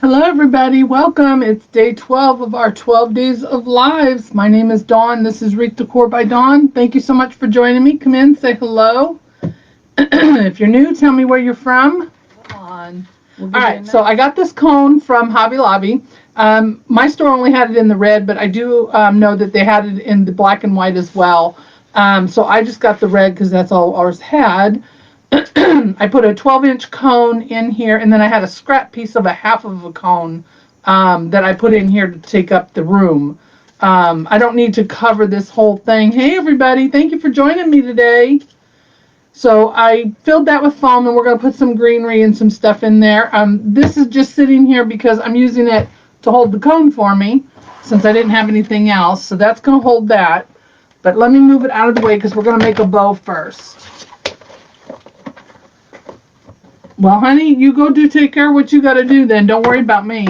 Hello, everybody. Welcome. It's day 12 of our 12 days of lives. My name is Dawn. This is Wreath Decor by Dawn. Thank you so much for joining me. Come in, say hello. If you're new, tell me where you're from. Come on. All right, so I got this cone from Hobby Lobby. My store only had it in the red, but I do know that they had it in the black and white as well. So I just got the red because that's all ours had. I put a 12-inch cone in here, and then I had a scrap piece of a half of a cone that I put in here to take up the room. I don't need to cover this whole thing. Hey, everybody. Thank you for joining me today. So I filled that with foam, and we're going to put some greenery and some stuff in there. This is just sitting here because I'm using it to hold the cone for me since I didn't have anything else. So that's going to hold that. But let me move it out of the way because we're going to make a bow first. Well, honey, you go take care of what you got to do then. Don't worry about me.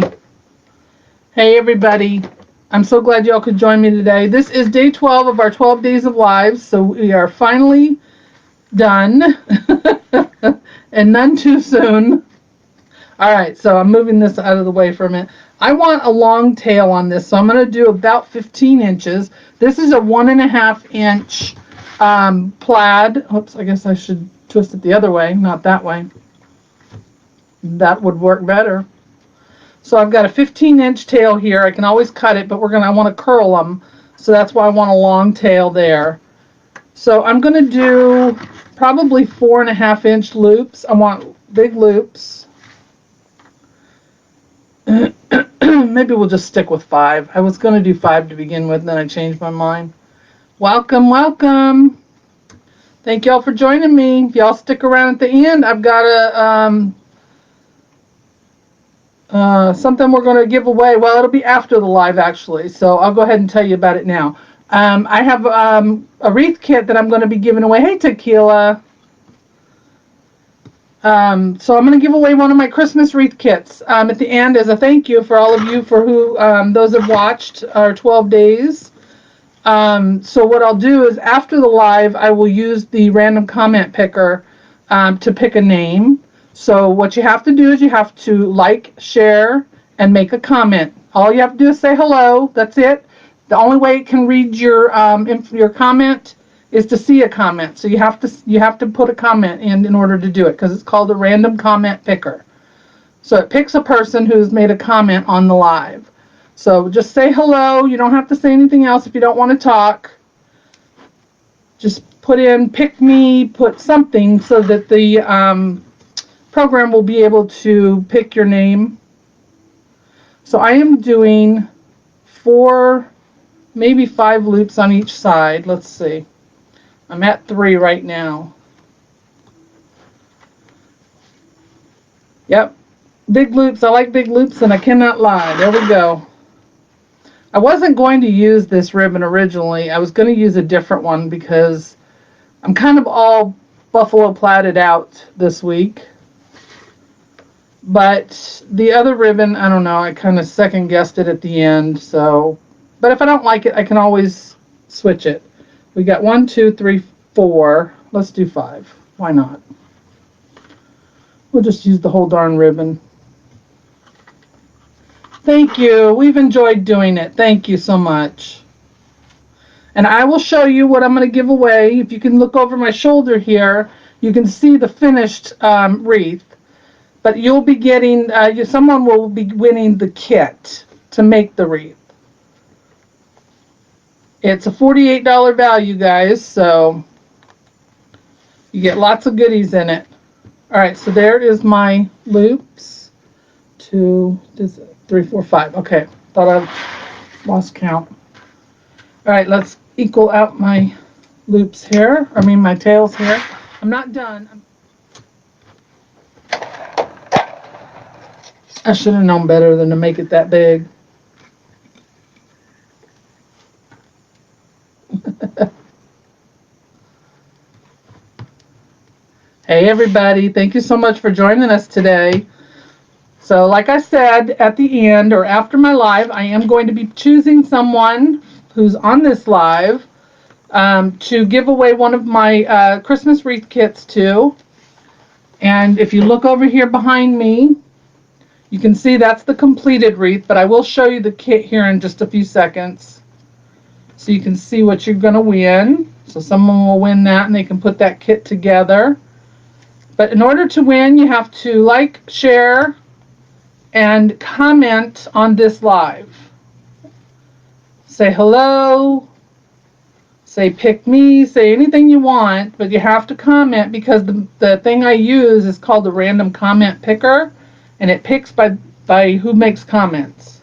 Hey, everybody. I'm so glad y'all could join me today. This is day 12 of our 12 days of lives. So we are finally done. And none too soon. All right, so I'm moving this out of the way for a minute. I want a long tail on this, so I'm going to do about 15 inches. This is a 1.5 inch plaid. Oops, I guess I should twist it the other way, not that way. That would work better. So I've got a 15-inch tail here. I can always cut it, but I want to curl them. So that's why I want a long tail there. So I'm going to do probably 4.5-inch loops. I want big loops. Maybe we'll just stick with 5. I was going to do 5 to begin with, then I changed my mind. Welcome, welcome. Thank y'all for joining me. If y'all stick around at the end, I've got a something we're going to give away. Well, it'll be after the live, actually, so I'll go ahead and tell you about it now. I have a wreath kit that I'm going to be giving away. Hey, Tequila. So I'm going to give away one of my Christmas wreath kits at the end as a thank you for all of you for who those have watched our 12 days. So what I'll do is after the live, I will use the random comment picker to pick a name. So what you have to do is you have to like, share, and make a comment. All you have to do is say hello. That's it. The only way it can read your comment is to see a comment. So you have to put a comment in order to do it because it's called a random comment picker. So it picks a person who's made a comment on the live. So just say hello. You don't have to say anything else if you don't want to talk. Just put in pick me, put something so that the program will be able to pick your name. So I am doing 4, maybe 5 loops on each side. Let's see. I'm at 3 right now. Yep. Big loops. I like big loops, and I cannot lie. There we go. I wasn't going to use this ribbon originally. I was going to use a different one because I'm kind of all buffalo plaided out this week. But the other ribbon, I don't know, I kind of second guessed it at the end. So, but if I don't like it, I can always switch it. We got 1, 2, 3, 4. Let's do 5. Why not? We'll just use the whole darn ribbon. Thank you. We've enjoyed doing it. Thank you so much. And I will show you what I'm going to give away. If you can look over my shoulder here, you can see the finished wreath. But you'll be getting, someone will be winning the kit to make the wreath. It's a $48 value, guys, so you get lots of goodies in it. All right, so there is my loops. 2, 3, 4, 5. Okay, thought I lost count. All right, let's equal out my loops here. I mean, my tails here. I'm not done. I should have known better than to make it that big. Hey, everybody. Thank you so much for joining us today. So like I said, at the end or after my live, I am going to be choosing someone who's on this live to give away one of my Christmas wreath kits to. And if you look over here behind me, You can see that's the completed wreath, but I will show you the kit here in just a few seconds so you can see what you're going to win. So someone will win that and they can put that kit together. But in order to win, you have to like, share, and comment on this live. Say hello, say pick me, say anything you want, but you have to comment because the thing I use is called the random comment picker, and it picks by who makes comments.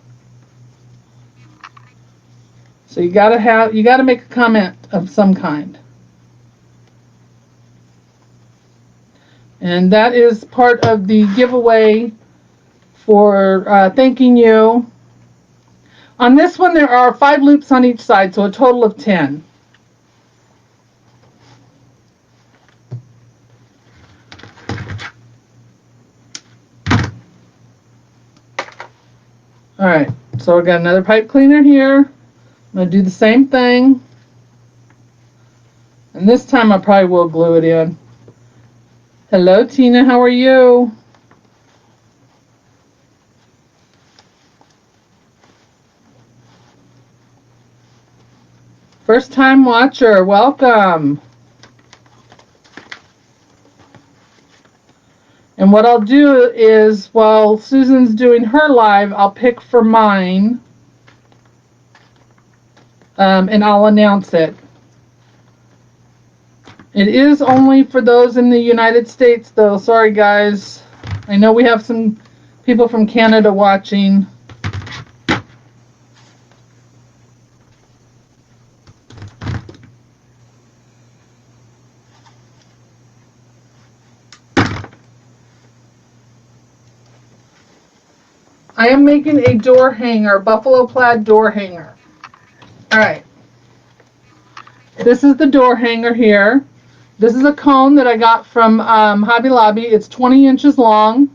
So you gotta make a comment of some kind. And that is part of the giveaway for thanking you. On this one, there are 5 loops on each side, so a total of 10. All right, so we've got another pipe cleaner here. I'm going to do the same thing. And this time I probably will glue it in. Hello, Tina, how are you? First time watcher, welcome. And what I'll do is, while Susan's doing her live, I'll pick for mine, and I'll announce it. It is only for those in the United States, though. Sorry, guys. I know we have some people from Canada watching. I am making a door hanger, buffalo plaid door hanger. All right. This is the door hanger here. This is a cone that I got from Hobby Lobby. It's 20 inches long.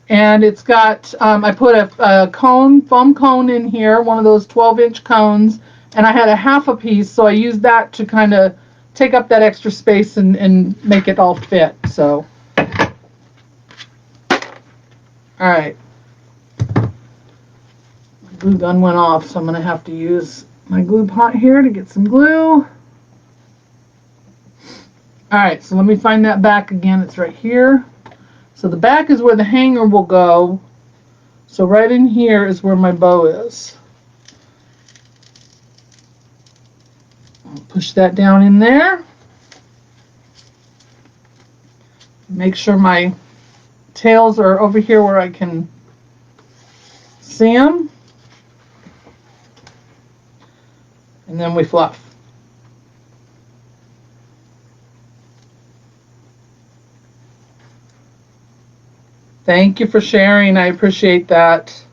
And it's got, I put a cone, foam cone in here, one of those 12-inch cones. And I had a half a piece, so I used that to kind of take up that extra space and make it all fit. So, all right. My glue gun went off, so I'm going to have to use my glue pot here to get some glue. Alright, so let me find that back again. It's right here. So the back is where the hanger will go. So right in here is where my bow is. I'll push that down in there. Make sure my tails are over here where I can see them. And then we fluff. Thank you for sharing. I appreciate that.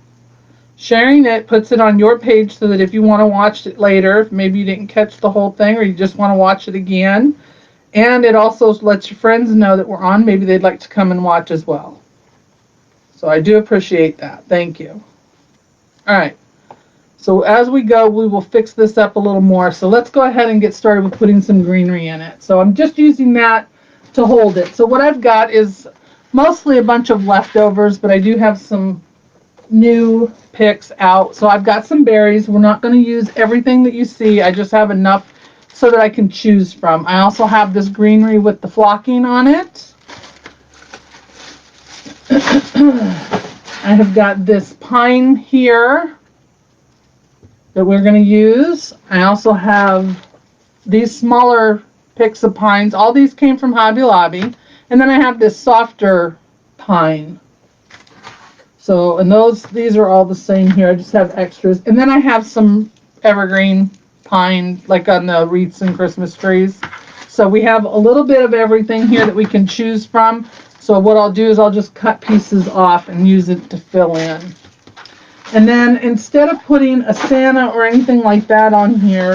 Sharing it puts it on your page so that if you want to watch it later, if maybe you didn't catch the whole thing or you just want to watch it again. And it also lets your friends know that we're on. Maybe they'd like to come and watch as well. So I do appreciate that. Thank you. All right. So as we go, we will fix this up a little more. So let's go ahead and get started with putting some greenery in it. So I'm just using that to hold it. So what I've got is mostly a bunch of leftovers, but I do have some new picks out. So I've got some berries. We're not going to use everything that you see. I just have enough so that I can choose from. I also have this greenery with the flocking on it. I have got this pine here that we're going to use. I also have these smaller picks of pines. All these came from Hobby Lobby. And then I have this softer pine. So, and these are all the same here. I just have extras. And then I have some evergreen pine, like on the wreaths and Christmas trees. So we have a little bit of everything here that we can choose from. So what I'll do is I'll just cut pieces off and use it to fill in. And then instead of putting a Santa or anything like that on here,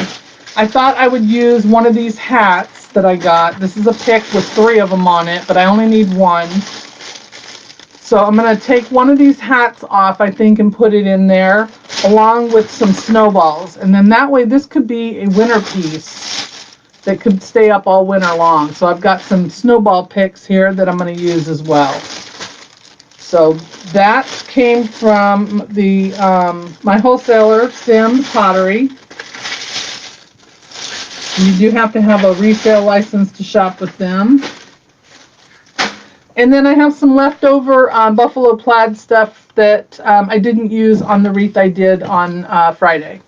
I thought I would use one of these hats that I got. This is a pick with 3 of them on it, but I only need 1. So I'm going to take one of these hats off, I think, and put it in there, along with some snowballs. And then that way, this could be a winter piece that could stay up all winter long. So I've got some snowball picks here that I'm going to use as well. So that came from the my wholesaler, Sim Pottery. You do have to have a resale license to shop with them. And then I have some leftover buffalo plaid stuff that I didn't use on the wreath I did on Friday.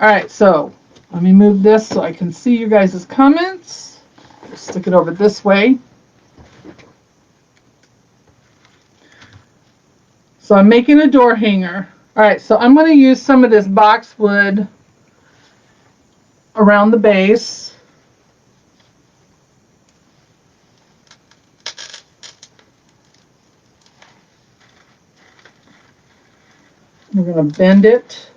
All right, so let me move this so I can see you guys' comments. Just stick it over this way. So I'm making a door hanger. All right, so I'm going to use some of this boxwood around the base. We're going to bend it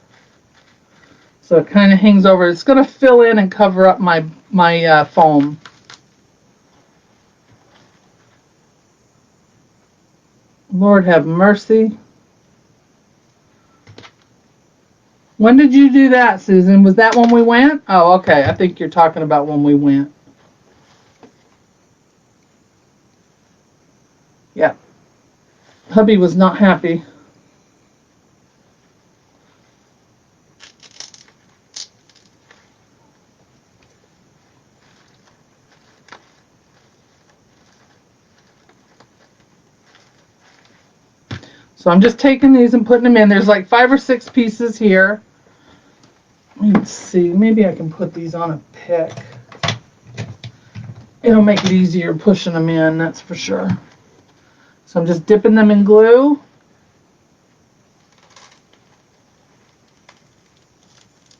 so it kind of hangs over. It's going to fill in and cover up my foam. Lord have mercy. When did you do that, Susan? Was that when we went? Oh, okay. I think you're talking about when we went. Yeah. Hubby was not happy. So I'm just taking these and putting them in. There's like 5 or 6 pieces here. Let's see. Maybe I can put these on a pick. It'll make it easier pushing them in, that's for sure. So I'm just dipping them in glue.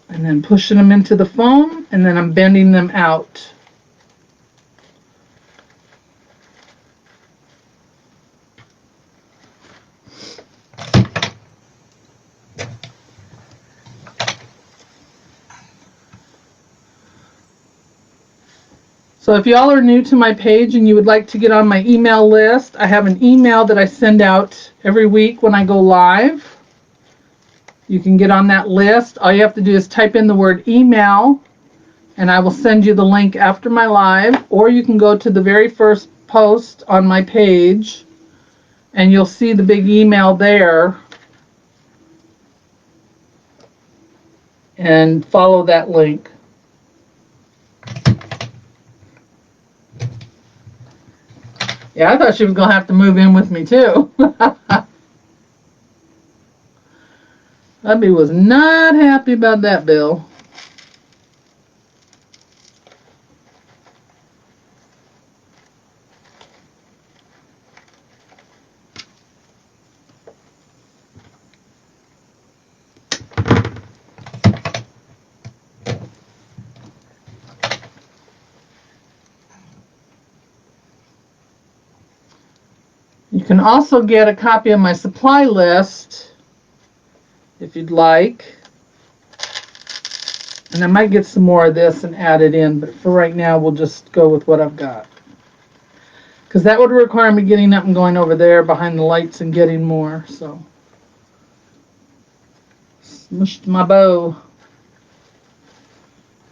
And then pushing them into the foam, and then I'm bending them out. So if y'all are new to my page and you would like to get on my email list, I have an email that I send out every week when I go live. You can get on that list. All you have to do is type in the word email, and I will send you the link after my live, or you can go to the very first post on my page, and you'll see the big email there, and follow that link. Yeah, I thought she was going to have to move in with me, too. Hubby was not happy about that, Bill. You can also get a copy of my supply list if you'd like. And I might get some more of this and add it in, but for right now, we'll just go with what I've got. Because that would require me getting up and going over there behind the lights and getting more, so. Smushed my bow.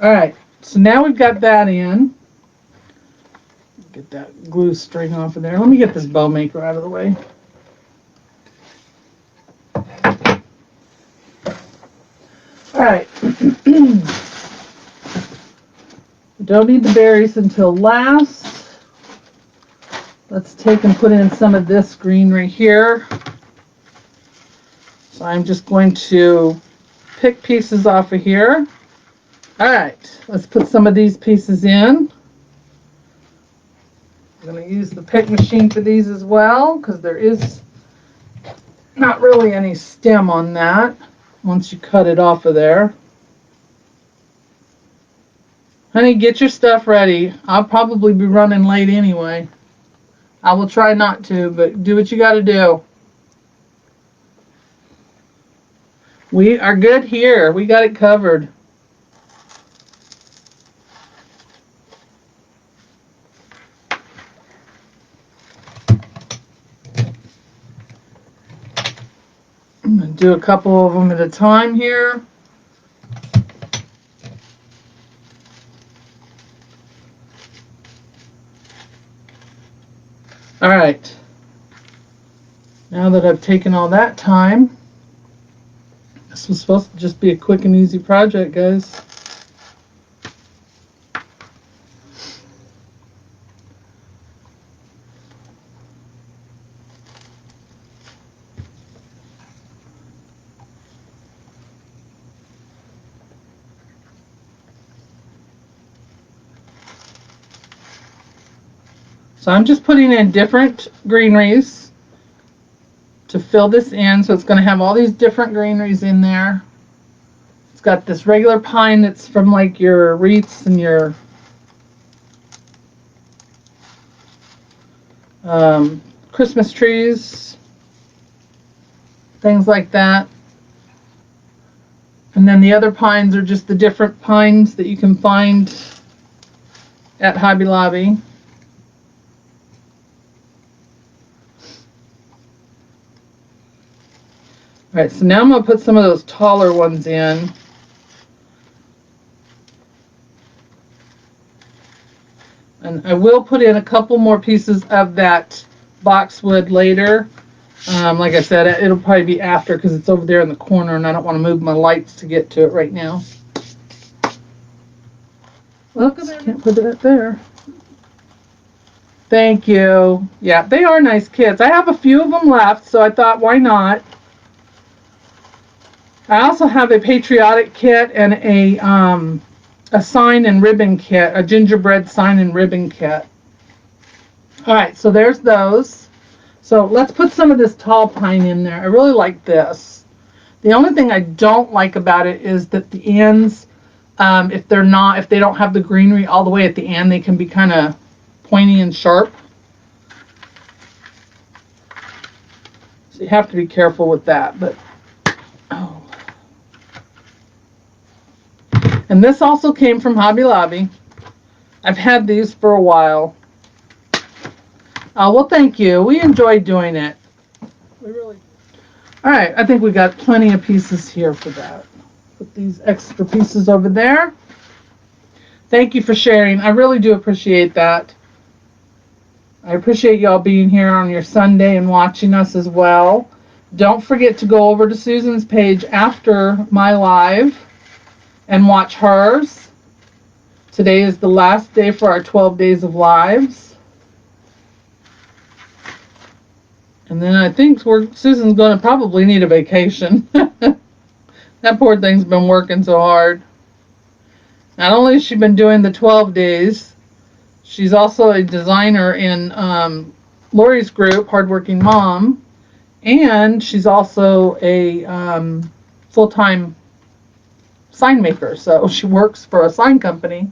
Alright, so now we've got that in. Get that glue string off of there. Let me get this bow maker out of the way. Alright. Don't need the berries until last. Let's take and put in some of this greenery here. So I'm just going to pick pieces off of here. Alright, let's put some of these pieces in. I'm going to use the pick machine for these as well, because there is not really any stem on that once you cut it off of there. Honey, get your stuff ready. I'll probably be running late anyway. I will try not to, but do what you got to do. We are good here. We got it covered. I'm going to do a couple of them at a time here. All right. Now that I've taken all that time, this was supposed to just be a quick and easy project, guys. So I'm just putting in different greeneries to fill this in. So it's going to have all these different greeneries in there. It's got this regular pine that's from like your wreaths and your Christmas trees, things like that. And then the other pines are just the different pines that you can find at Hobby Lobby. Alright, so now I'm going to put some of those taller ones in. And I will put in a couple more pieces of that boxwood later. Like I said, it'll probably be after because it's over there in the corner and I don't want to move my lights to get to it right now. Oops, can't put it up there. Thank you. Yeah, they are nice kits. I have a few of them left, so I thought, why not? I also have a patriotic kit and a sign and ribbon kit, a gingerbread sign and ribbon kit. All right, so there's those. So let's put some of this tall pine in there. I really like this. The only thing I don't like about it is that the ends, if they don't have the greenery all the way at the end, they can be kind of pointy and sharp. So you have to be careful with that. But oh. And this also came from Hobby Lobby. I've had these for a while. Well, thank you. We enjoyed doing it. We really. All right, I think we got plenty of pieces here for that. Put these extra pieces over there. Thank you for sharing. I really do appreciate that. I appreciate y'all being here on your Sunday and watching us as well. Don't forget to go over to Susan's page after my live and watch hers. Today is the last day for our 12 days of lives. And then I think Susan's going to probably need a vacation. That poor thing's been working so hard. Not only has she been doing the 12 days, she's also a designer in Lori's group, Hardworking Mom, and she's also a full-time sign maker. So she works for a sign company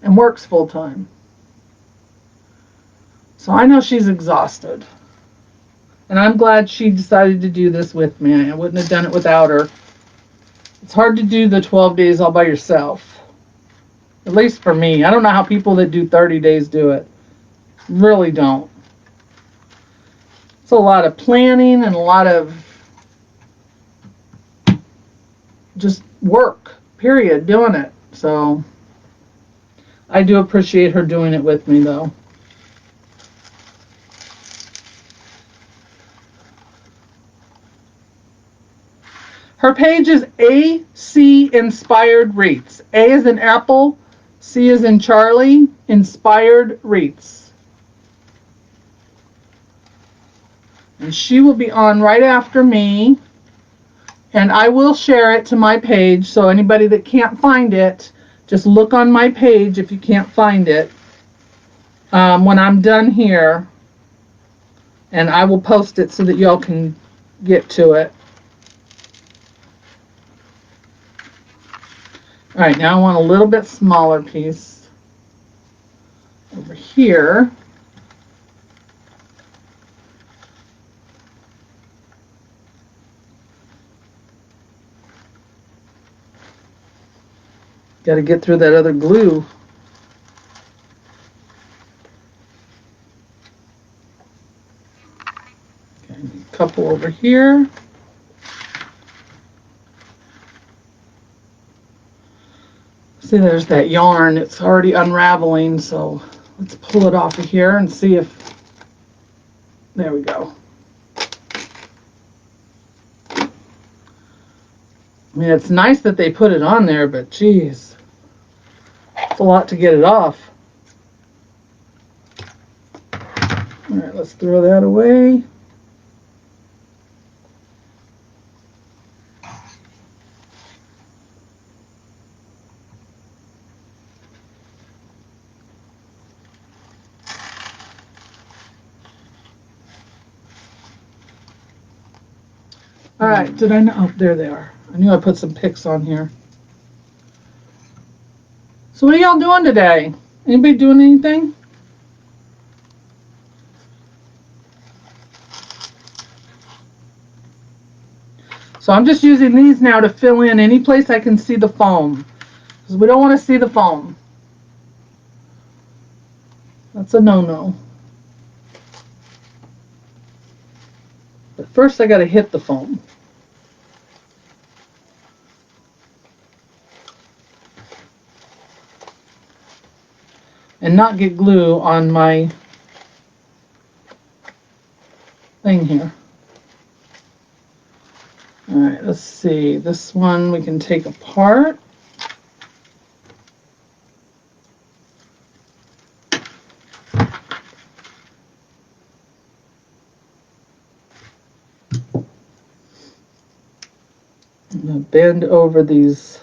and works full-time. So I know she's exhausted. And I'm glad she decided to do this with me. I wouldn't have done it without her. It's hard to do the 12 days all by yourself. At least for me. I don't know how people that do 30 days do it. Really don't. It's a lot of planning and a lot of just work, period, doing it. So I do appreciate her doing it with me, though. Her page is AC Inspired Wreaths. A is in Apple, C is in Charlie, Inspired Wreaths. And she will be on right after me. And I will share it to my page, so anybody that can't find it, just look on my page if you can't find it when I'm done here. And I will post it so that y'all can get to it. All right, now I want a little bit smaller piece over here. Got to get through that other glue. Okay, a couple over here. See, there's that yarn. It's already unraveling, so let's pull it off of here and see if... There we go. I mean, it's nice that they put it on there, but geez, it's a lot to get it off. All right, let's throw that away. All right, did I know? Oh, there they are. I knew I put some picks on here. So what are y'all doing today? Anybody doing anything? So I'm just using these now to fill in any place I can see the foam, because we don't want to see the foam. That's a no-no. But first I got to hit the foam. And not get glue on my thing here. All right, let's see. This one we can take apart. I'm going to bend over these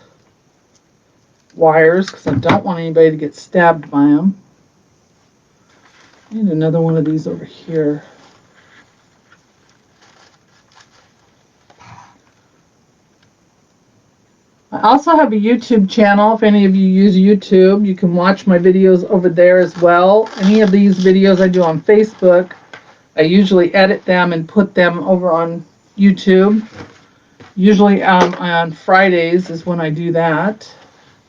wires because I don't want anybody to get stabbed by them. I need another one of these over here. I also have a YouTube channel. If any of you use YouTube, you can watch my videos over there as well. Any of these videos I do on Facebook, I usually edit them and put them over on YouTube. Usually on Fridays is when I do that.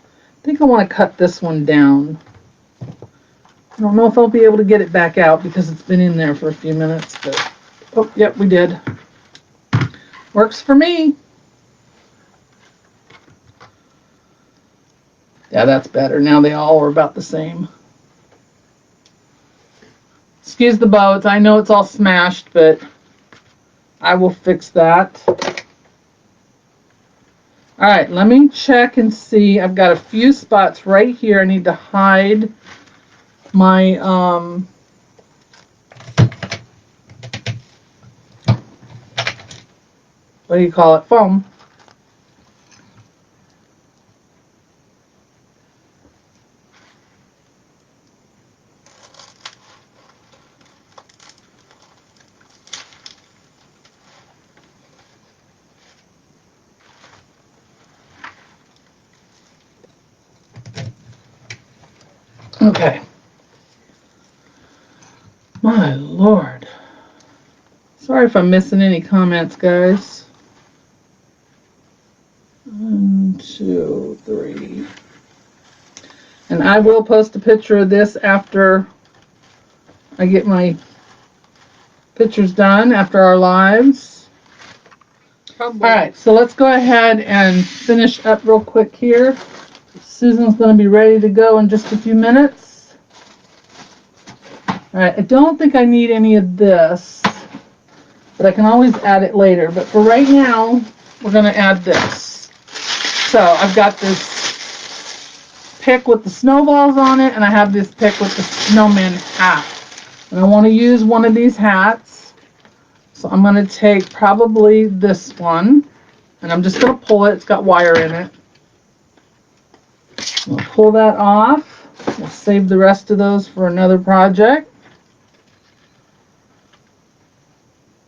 I think I want to cut this one down. I don't know if I'll be able to get it back out because it's been in there for a few minutes, but oh, yep, we did. Works for me. Yeah, that's better. Now they all are about the same. Excuse the bows. I know it's all smashed, but I will fix that. All right, let me check and see. I've got a few spots right here. I need to hide my what do you call it? Foam. Okay. My Lord. Sorry if I'm missing any comments, guys. 1, 2, 3. And I will post a picture of this after I get my pictures done, after our lives. All right, so let's go ahead and finish up real quick here. Susan's going to be ready to go in just a few minutes. All right, I don't think I need any of this, but I can always add it later. But for right now, we're going to add this. So I've got this pick with the snowballs on it, and I have this pick with the snowman hat. And I want to use one of these hats. So I'm going to take probably this one, and I'm just going to pull it. It's got wire in it. We'll pull that off. We'll save the rest of those for another project.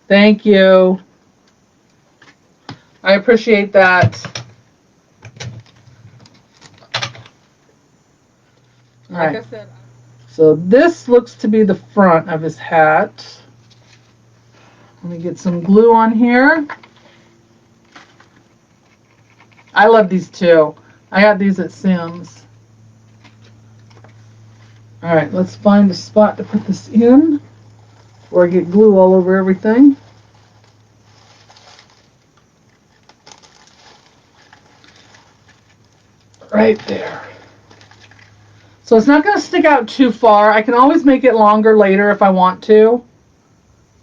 Thank you. I appreciate that. All right. Like I said, so this looks to be the front of his hat. Let me get some glue on here. I love these too. I got these at Sam's. All right, let's find a spot to put this in before I get glue all over everything. Right there. So it's not going to stick out too far. I can always make it longer later if I want to.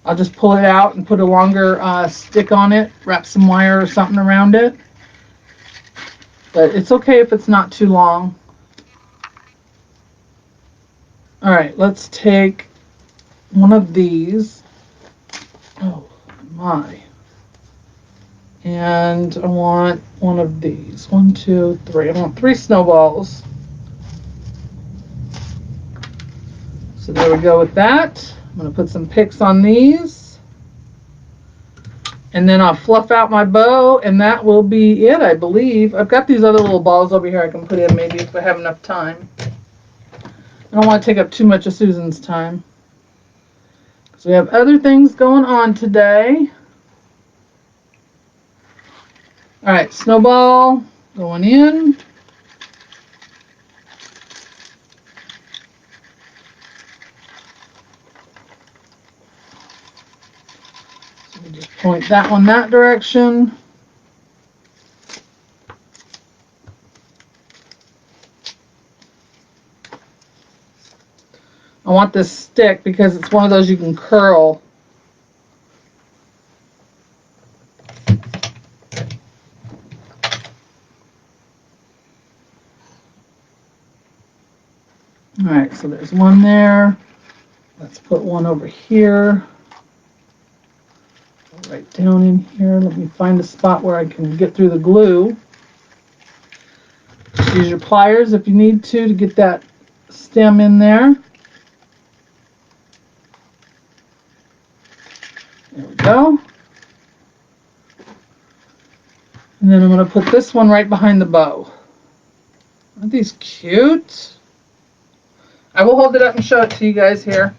I'll just pull it out and put a longer stick on it, wrap some wire or something around it. but it's okay if it's not too long. All right, let's take one of these. Oh my. And I want one of these. 1, 2, 3. I want 3 snowballs. So there we go with that. I'm going to put some picks on these. And then I'll fluff out my bow, and that will be it, I believe. I've got these other little balls over here I can put in maybe if I have enough time. I don't want to take up too much of Susan's time. So we have other things going on today. All right, snowball going in. So we just point that one that direction. I want this stick because it's one of those you can curl. All right, so there's one there. Let's put one over here. Right down in here. Let me find a spot where I can get through the glue. Just use your pliers if you need to get that stem in there. There we go. And then I'm going to put this one right behind the bow. Aren't these cute? I will hold it up and show it to you guys here.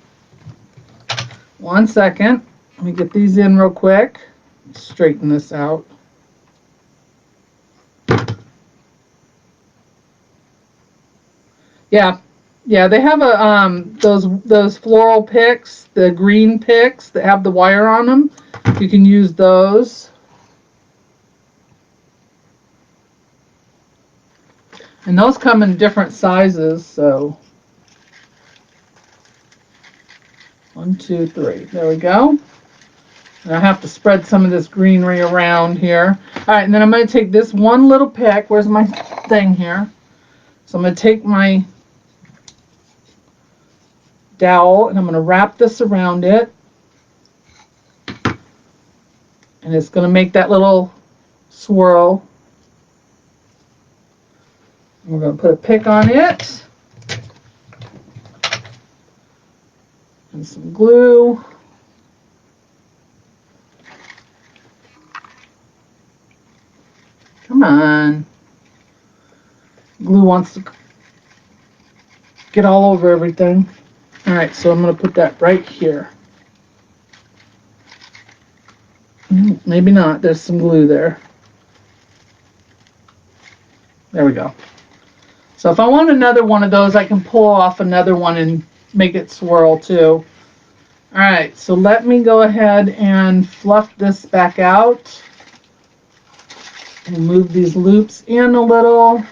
1 second. Let me get these in real quick. Straighten this out. Yeah, they have a those floral picks, the green picks that have the wire on them. You can use those. And those come in different sizes, so 1, 2, 3. There we go. And I have to spread some of this greenery around here. All right, and then I'm going to take this one little pick. Where's my thing here? So I'm going to take my dowel and I'm going to wrap this around it. And it's going to make that little swirl. And we're going to put a pick on it. And some glue. Come on. Glue wants to get all over everything. All right, so I'm going to put that right here. Maybe not. There's some glue there. There we go. So if I want another one of those, I can pull off another one and make it swirl too. All right, so let me go ahead and fluff this back out. And move these loops in a little.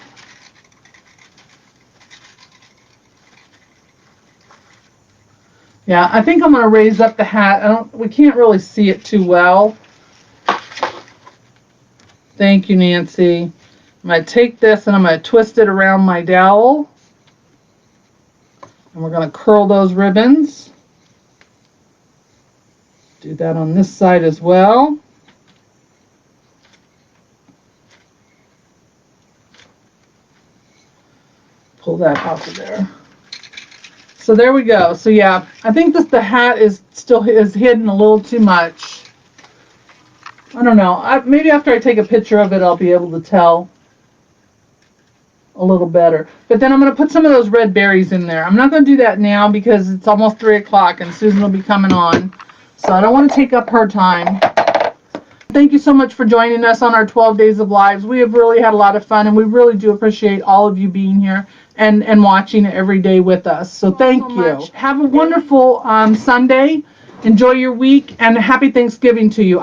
Yeah, I think I'm going to raise up the hat. We can't really see it too well. Thank you, Nancy. I'm going to take this and I'm going to twist it around my dowel. And we're going to curl those ribbons. Do that on this side as well. Pull that out of there. So there we go. So yeah, I think the hat is still hidden a little too much. I don't know. Maybe after I take a picture of it, I'll be able to tell a little better. But then I'm going to put some of those red berries in there. I'm not going to do that now because it's almost 3 o'clock and Susan will be coming on. So I don't want to take up her time. Thank you so much for joining us on our 12 Days of Lives. We have really had a lot of fun, and we really do appreciate all of you being here and watching every day with us. So thank you. Have a wonderful Sunday. Enjoy your week, and happy Thanksgiving to you.